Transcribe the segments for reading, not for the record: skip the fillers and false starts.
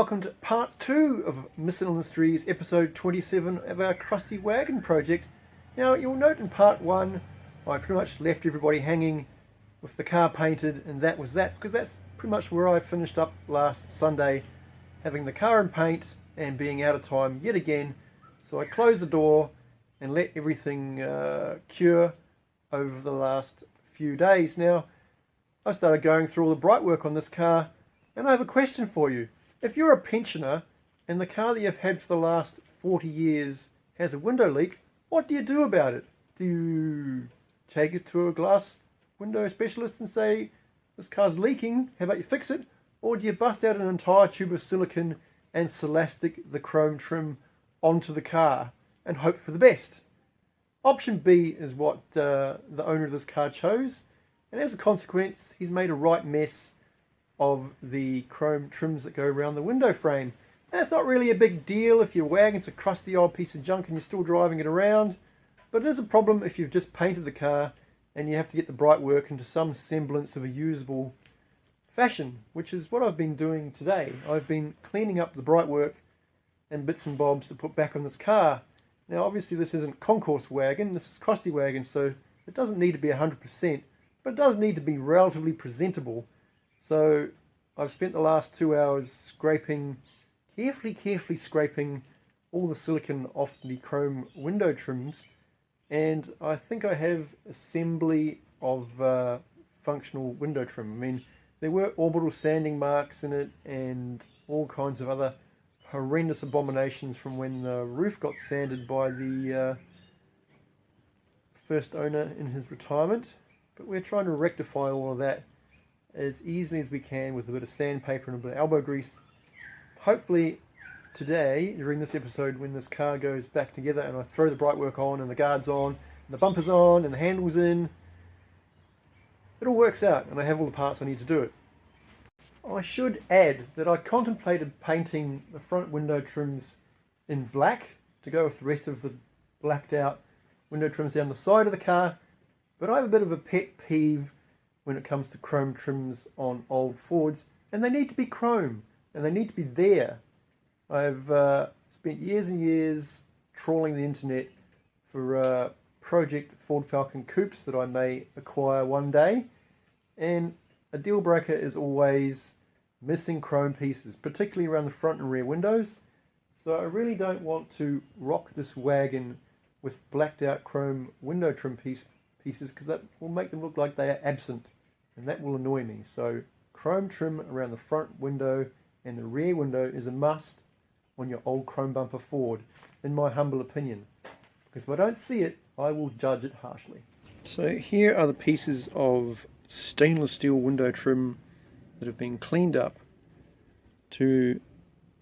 welcome to part 2 of Missing Mysteries, episode 27 of our Crusty Wagon project. Now, you'll note in part 1, I pretty much left everybody hanging with the car painted, and that was that, because that's pretty much where I finished up last Sunday, having the car in paint and being out of time yet again. So I closed the door and let everything cure over the last few days. Now, I started going through all the bright work on this car, and I have a question for you. If you're a pensioner and the car that you've had for the last 40 years has a window leak, what do you do about it? Do you take it to a glass window specialist and say, this car's leaking, how about you fix it? Or do you bust out an entire tube of silicone and celastic the chrome trim onto the car and hope for the best? Option B is what the owner of this car chose, and as a consequence he's made a right mess of the chrome trims that go around the window frame. And it's not really a big deal if your wagon's a crusty old piece of junk and you're still driving it around, but it is a problem if you've just painted the car and you have to get the bright work into some semblance of a usable fashion, which is what I've been doing today. I've been cleaning up the bright work and bits and bobs to put back on this car. Now obviously this isn't Concourse Wagon, this is Crusty Wagon, so it doesn't need to be 100%, but it does need to be relatively presentable. So I've spent the last 2 hours scraping, carefully scraping all the silicone off the chrome window trims, and I think I have assembly of functional window trim. I mean, there were orbital sanding marks in it and all kinds of other horrendous abominations from when the roof got sanded by the first owner in his retirement, but we're trying to rectify all of that as easily as we can with a bit of sandpaper and a bit of elbow grease. Hopefully today, during this episode, when this car goes back together and I throw the bright work on and the guards on, and the bumpers on and the handles in, it all works out and I have all the parts I need to do it. I should add that I contemplated painting the front window trims in black to go with the rest of the blacked out window trims down the side of the car, but I have a bit of a pet peeve when it comes to chrome trims on old Fords, and they need to be chrome, and they need to be there. I've spent years and years trawling the internet for project Ford Falcon coupes that I may acquire one day, and a deal breaker is always missing chrome pieces, particularly around the front and rear windows. So I really don't want to rock this wagon with blacked out chrome window trim pieces, because that will make them look like they are absent, and that will annoy me. So chrome trim around the front window and the rear window is a must on your old chrome bumper Ford, in my humble opinion, because if I don't see it, I will judge it harshly. So here are the pieces of stainless steel window trim that have been cleaned up to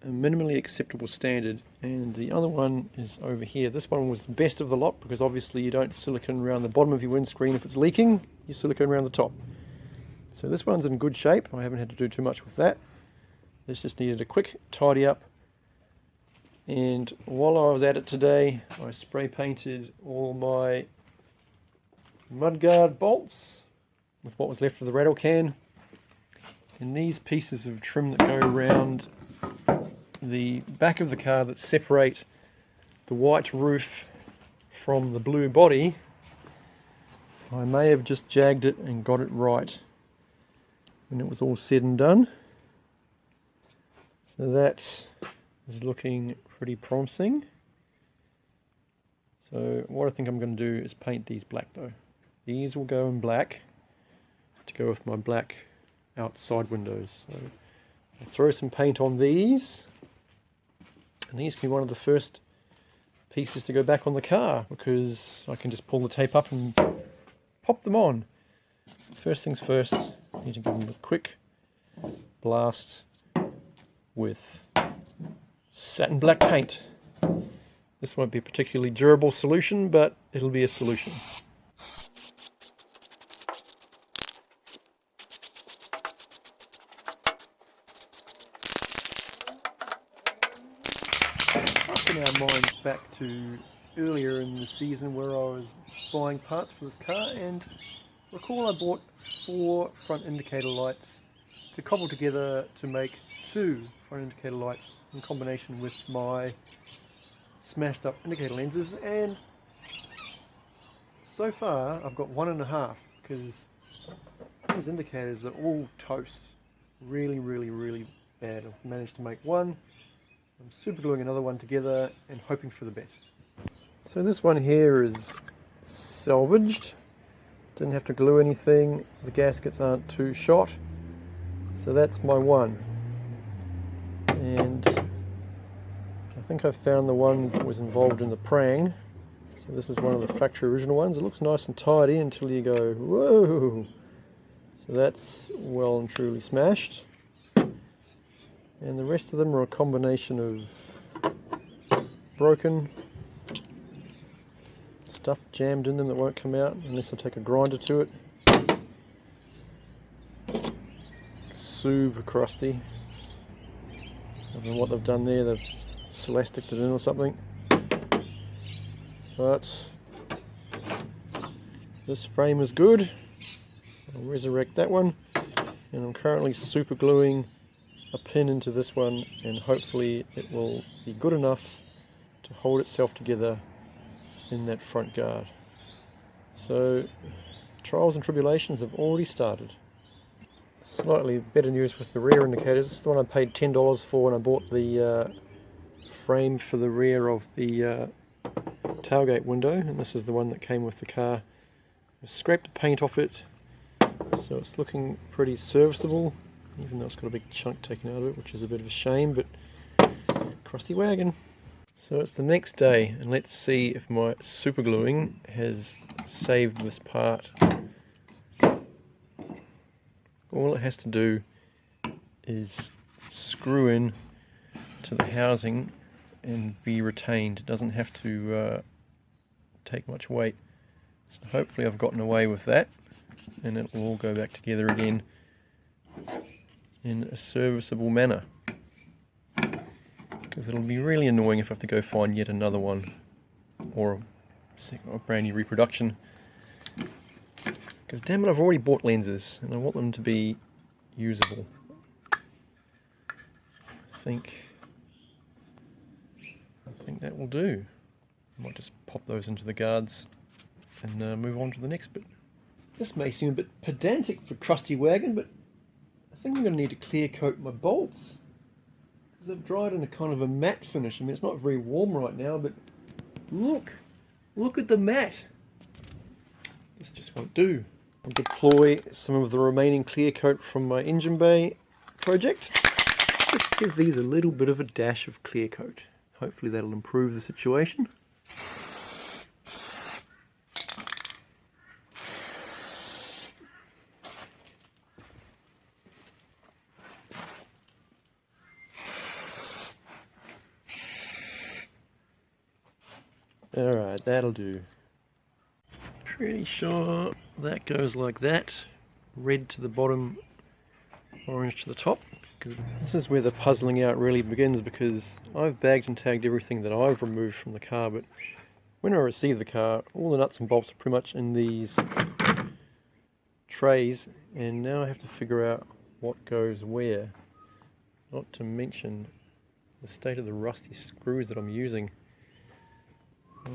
a minimally acceptable standard, and the other one is over here. This one was the best of the lot because obviously you don't silicone around the bottom of your windscreen if it's leaking, you silicone around the top. So this one's in good shape. I haven't had to do too much with that. This just needed a quick tidy up, and while I was at it today I spray painted all my mudguard bolts with what was left of the rattle can, and these pieces of trim that go around the back of the car that separate the white roof from the blue body, I may have just jagged it and got it right when it was all said and done. So that is looking pretty promising. So what I think I'm going to do is paint these black though. These will go in black to go with my black outside windows. So I'll throw some paint on these, and these can be one of the first pieces to go back on the car because I can just pull the tape up and pop them on. First things first, I need to give them a quick blast with satin black paint. This won't be a particularly durable solution, but it'll be a solution. Taking our minds back to earlier in the season where I was buying parts for this car, and recall I bought 4 front indicator lights to cobble together to make 2 front indicator lights in combination with my smashed up indicator lenses, and so far I've got 1.5 because these indicators are all toast. Really bad. I've managed to make one. I'm super gluing another one together and hoping for the best. So this one here is salvaged. Didn't have to glue anything. The gaskets aren't too shot. So that's my one. And I think I found the one that was involved in the prang. So this is one of the factory original ones. It looks nice and tidy until you go, whoa! So that's well and truly smashed. And the rest of them are a combination of broken stuff jammed in them that won't come out unless I take a grinder to it. Super crusty. I don't know what they've done there, they've elasticed it in or something. But this frame is good. I'll resurrect that one, and I'm currently super gluing a pin into this one, and hopefully it will be good enough to hold itself together in that front guard. So trials and tribulations have already started. Slightly better news with the rear indicators. This is the one I paid $10 for when I bought the frame for the rear of the tailgate window, and this is the one that came with the car. I scraped the paint off it, so it's looking pretty serviceable, even though it's got a big chunk taken out of it, which is a bit of a shame, but crusty wagon. So it's the next day, and let's see if my super gluing has saved this part. All it has to do is screw in to the housing and be retained. It doesn't have to take much weight. So hopefully I've gotten away with that, and it will all go back together again in a serviceable manner. Because it'll be really annoying if I have to go find yet another one, or a brand new reproduction. Because damn it, I've already bought lenses and I want them to be usable. I think that will do. I might just pop those into the guards and move on to the next bit. This may seem a bit pedantic for Crusty Wagon, but I think I'm going to need to clear coat my bolts, because they've dried in a kind of a matte finish. I mean, it's not very warm right now, but look at the matte. This just won't do. I'll deploy some of the remaining clear coat from my engine bay project. Just give these a little bit of a dash of clear coat. Hopefully that'll improve the situation. Alright, that'll do. Pretty sure that goes like that. Red to the bottom, orange to the top. This is where the puzzling out really begins, because I've bagged and tagged everything that I've removed from the car, but when I received the car, all the nuts and bolts are pretty much in these trays, and now I have to figure out what goes where. Not to mention the state of the rusty screws that I'm using.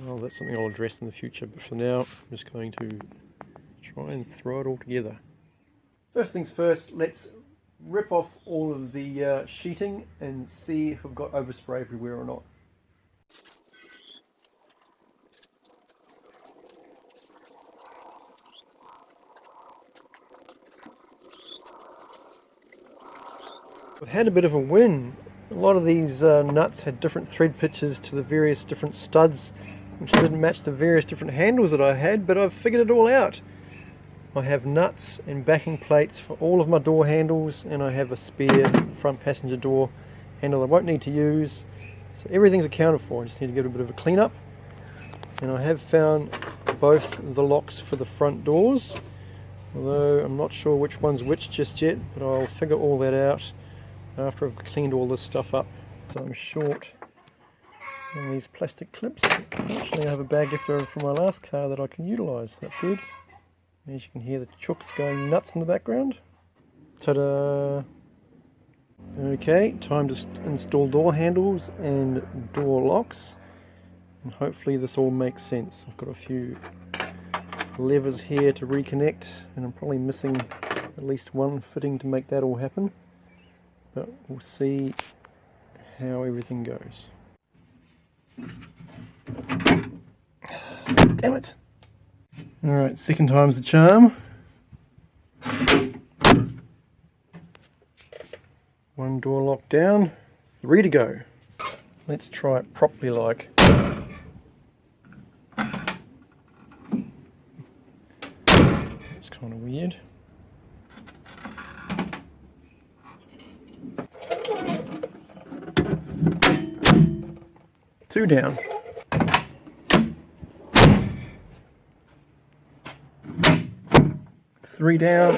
Well, that's something I'll address in the future, but for now I'm just going to try and throw it all together. First things first, let's rip off all of the sheeting and see if I've got overspray everywhere or not. I've had a bit of a win. A lot of these nuts had different thread pitches to the various different studs, which didn't match the various different handles that I had, but I've figured it all out. I have nuts and backing plates for all of my door handles, and I have a spare front passenger door handle I won't need to use. So everything's accounted for. I just need to give it a bit of a clean up. And I have found both the locks for the front doors, although I'm not sure which one's which just yet, but I'll figure all that out after I've cleaned all this stuff up. So I'm short on these plastic clips. Fortunately I have a bag left over from my last car that I can utilise. That's good. As you can hear, the chook's going nuts in the background. Ta-da! Okay, time to install door handles and door locks, and hopefully this all makes sense. I've got a few levers here to reconnect, and I'm probably missing at least one fitting to make that all happen, but we'll see how everything goes. Damn it! Alright, second time's the charm. One door lock down, 3 to go. Let's try it properly like. It's kind of weird. Two down. Three down,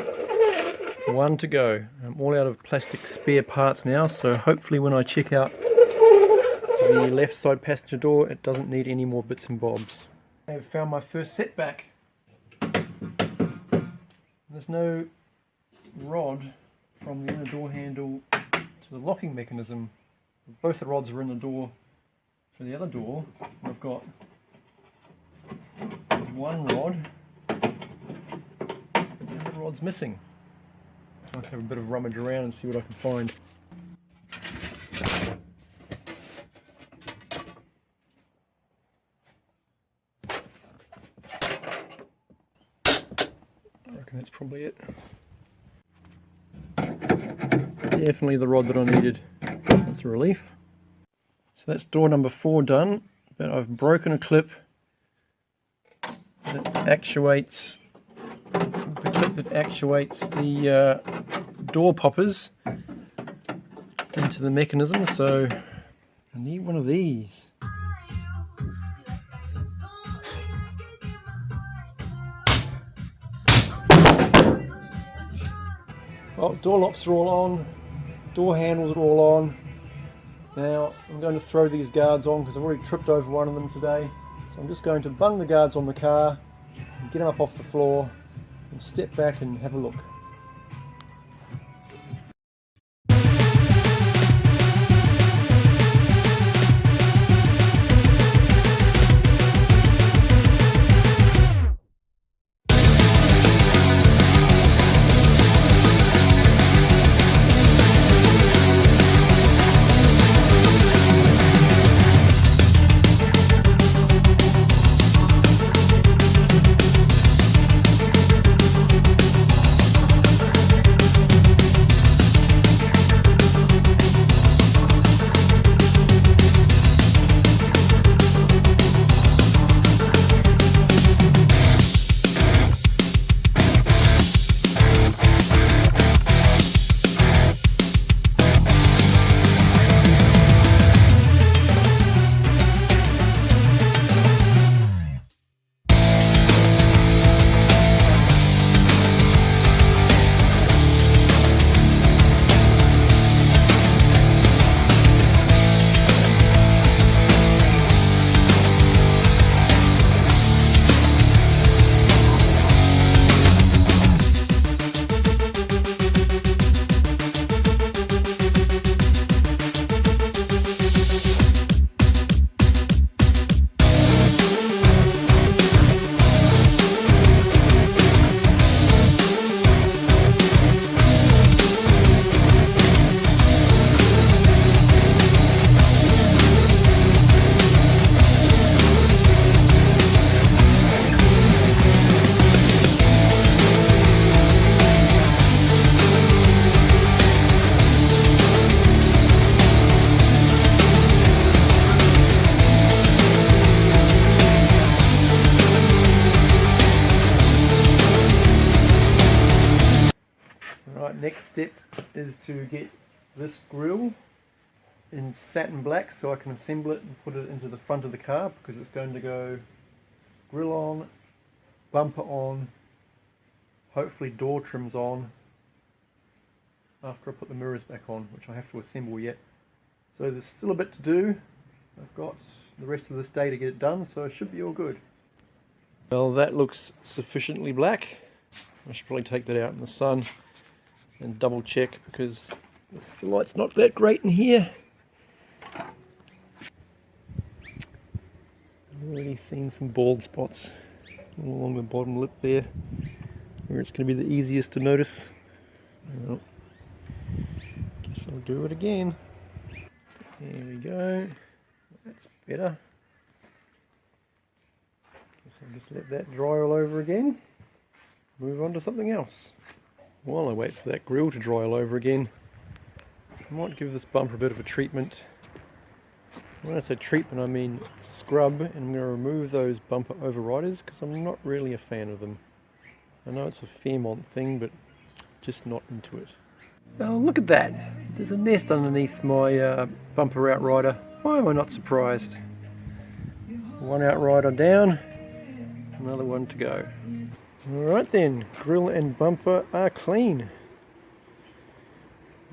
1 to go. I'm all out of plastic spare parts now, so hopefully when I check out the left side passenger door, it doesn't need any more bits and bobs. I've found my first setback. There's no rod from the inner door handle to the locking mechanism. Both the rods are in the door for the other door. I've got one rod, and the other rod's missing. I'll have a bit of rummage around and see what I can find. I reckon that's probably it. Definitely the rod that I needed. That's a relief. So that's door number 4 done, but I've broken a clip that actuates the door poppers into the mechanism, so I need one of these. Well, door locks are all on, door handles are all on. Now I'm going to throw these guards on because I've already tripped over one of them today. So I'm just going to bung the guards on the car, and get them up off the floor, and step back and have a look. Next step is to get this grille in satin black so I can assemble it and put it into the front of the car, because it's going to go grille on, bumper on, hopefully door trims on after I put the mirrors back on, which I have to assemble yet. So there's still a bit to do. I've got the rest of this day to get it done, so it should be all good. Well, that looks sufficiently black. I should probably take that out in the sun and double check because the light's not that great in here. I've already seen some bald spots along the bottom lip there, where it's going to be the easiest to notice. Well, guess I'll do it again. There we go. That's better. Guess I'll just let that dry all over again. Move on to something else. While I wait for that grill to dry all over again, I might give this bumper a bit of a treatment. When I say treatment, I mean scrub, and I'm going to remove those bumper overriders because I'm not really a fan of them. I know it's a Fairmont thing, but just not into it. Oh, look at that! There's a nest underneath my bumper outrider. Why am I not surprised? One outrider down, another one to go. Alright then, grill and bumper are clean.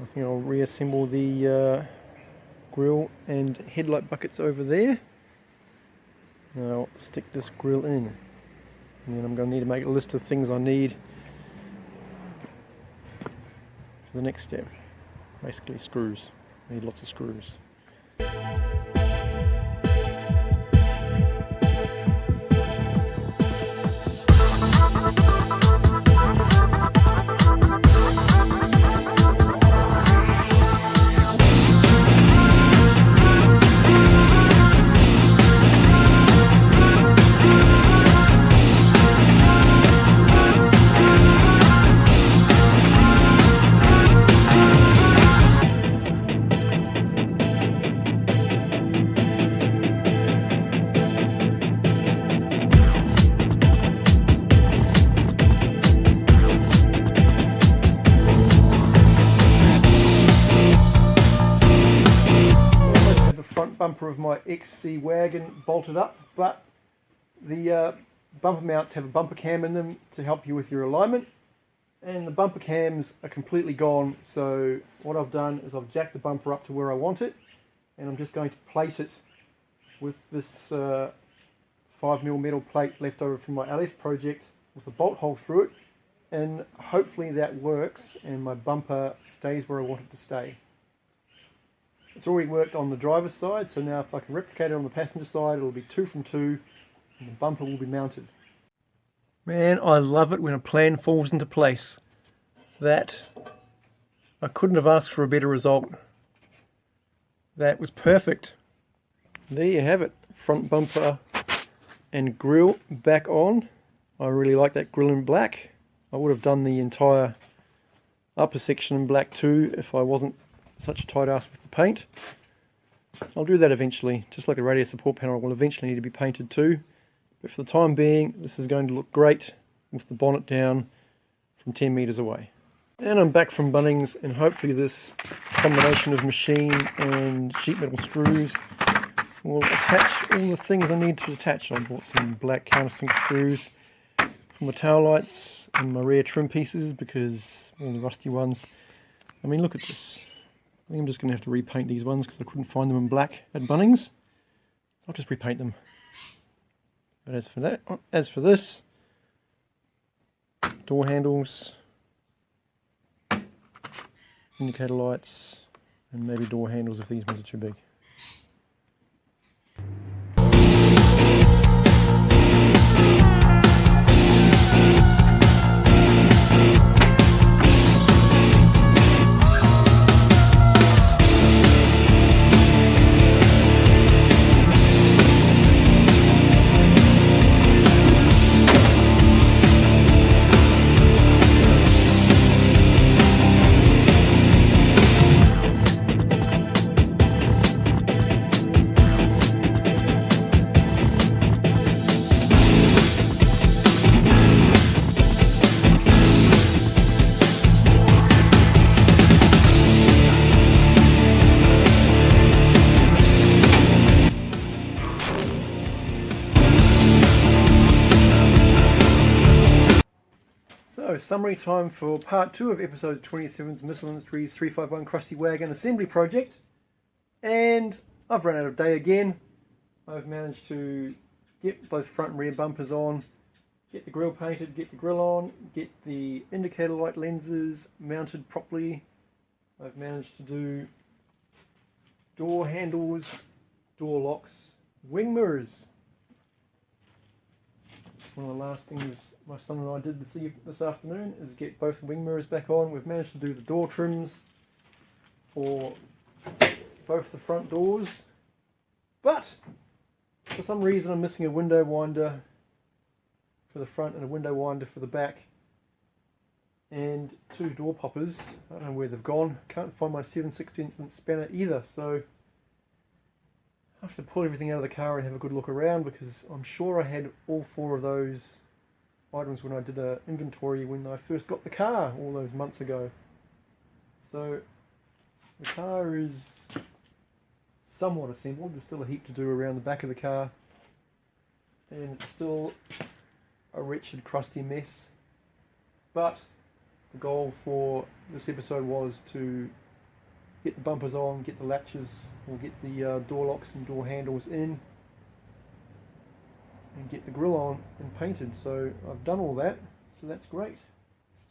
I think I'll reassemble the grill and headlight buckets over there. Now I'll stick this grill in, and then I'm going to need to make a list of things I need for the next step. Basically screws. I need lots of screws. Bumper of my XC wagon bolted up, but the bumper mounts have a bumper cam in them to help you with your alignment, and the bumper cams are completely gone. So what I've done is I've jacked the bumper up to where I want it, and I'm just going to plate it with this 5mm metal plate left over from my LS project with a bolt hole through it, and hopefully that works and my bumper stays where I want it to stay. It's already worked on the driver's side, so now if I can replicate it on the passenger side, it'll be 2 from 2, and the bumper will be mounted. Man, I love it when a plan falls into place. That, I couldn't have asked for a better result. That was perfect. There you have it, front bumper and grille back on. I really like that grille in black. I would have done the entire upper section in black too if I wasn't such a tight ass with the paint. I'll do that eventually, just like the radio support panel will eventually need to be painted too. But for the time being, this is going to look great with the bonnet down from 10 meters away. And I'm back from Bunnings, and hopefully this combination of machine and sheet metal screws will attach all the things I need to attach. I bought some black countersink screws for my tail lights and my rear trim pieces because all the rusty ones. I mean, look at this. I think I'm just going to have to repaint these ones because I couldn't find them in black at Bunnings. I'll just repaint them. But as for this, door handles, indicator lights, and maybe door handles if these ones are too big. So, summary time for part 2 of episode 27's Missile Industries 351 Crusty Wagon assembly project. And I've run out of day again. I've managed to get both front and rear bumpers on, get the grille painted, get the grille on, get the indicator light lenses mounted properly. I've managed to do door handles, door locks, wing mirrors. One of the last things my son and I did this afternoon is get both the wing mirrors back on. We've managed to do the door trims for both the front doors, but for some reason I'm missing a window winder for the front and a window winder for the back, and two door poppers. I don't know where they've gone. Can't find my 7/16 spanner either, so I have to pull everything out of the car and have a good look around, because I'm sure I had all four of those items when I did an inventory when I first got the car all those months ago. So the car is somewhat assembled. There's still a heap to do around the back of the car, and it's still a wretched, crusty mess. But the goal for this episode was to get the bumpers on, get the latches, or get the door locks and door handles in, and get the grille on and painted. So I've done all that, so that's great.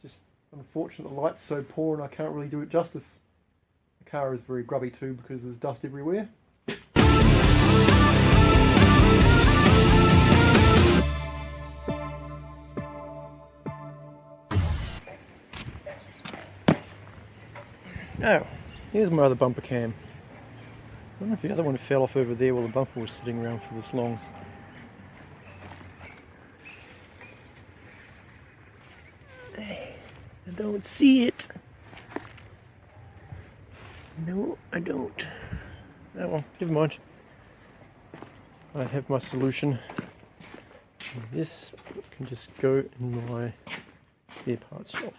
It's just unfortunate the light's so poor and I can't really do it justice. The car is very grubby too because there's dust everywhere. Now, here's my other bumper cam. I don't know if the other one fell off over there while the bumper was sitting around for this long. I don't see it. No, I don't. Oh well, never mind. I have my solution. And this can just go in my spare parts shop.